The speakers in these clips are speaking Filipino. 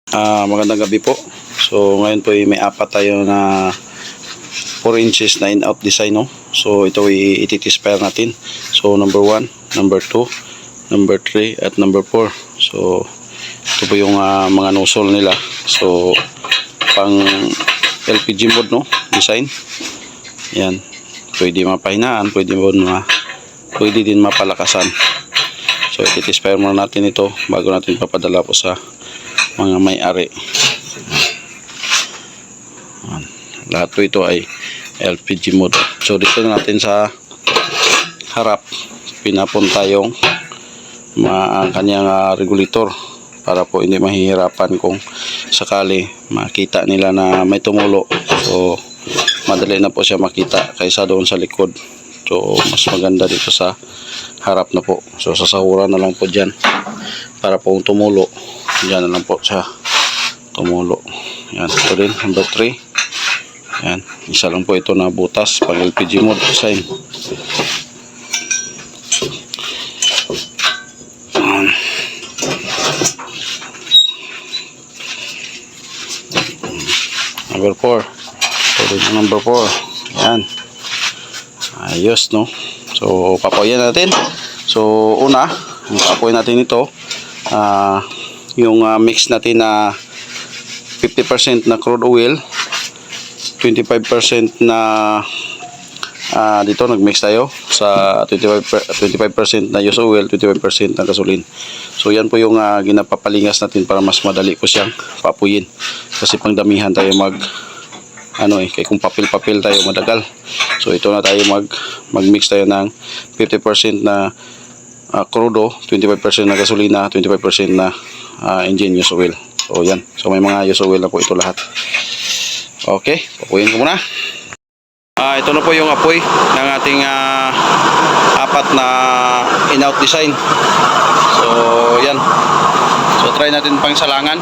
Magandang gabi po. So ngayon po may apat tayo na 4 inches na in-out design, no? So ito iti-spare natin. So number 1, number 2, number 3 at number 4. So ito po yung mga nozzle nila. So pang LPG mode, no? Design. Yan. Pwede mapahinaan, pwede din mapalakasan. So iti-spare muna natin ito bago natin papadala po sa mga may-ari. Lahat po ito ay LPG mode. So dito natin sa harap pinapunta yung kanyang regulator para po hindi mahihirapan kung sakali makita nila na may tumulo. So madali na po siya makita kaysa doon sa likod. So mas maganda dito sa harap na po. So sasahuran na lang po dyan para po tumulo. Diyan na lang po siya tumulo. Yan, ito din, number 3. Yan, isa lang po ito na butas pang LPG mode design. Number 4. Ito din yung number 4. Yan. Ayos, no? So, papoyan natin. So, una, papoyan natin ito. Yung mix natin na 50% na crude oil, 25% na dito nagmix tayo sa 25% na used oil, 25% na gasoline. So yan po yung ginapapalingas natin para mas madali po siyang papuyin. Kasi pang damihan tayo kaya kung papel-papel tayo madagal. So ito na tayo mag-mix tayo ng 50% na crudo, 25% na gasolina, 25% na engine used oil. So yan. So may mga used oil na po ito lahat. Okay, papuyin ko muna. Ito na po yung apoy ng ating apat na in-out design. So yan. So try natin pang salangan.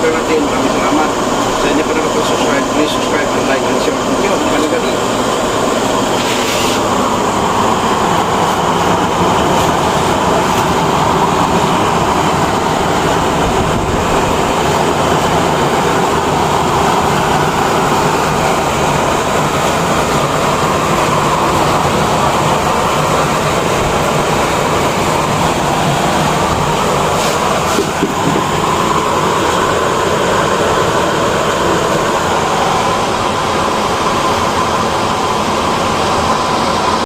subscriber natin. Maraming salamat. Sa hindi pa nakapag-subscribe, please subscribe and like and share. Thank you. Magagali.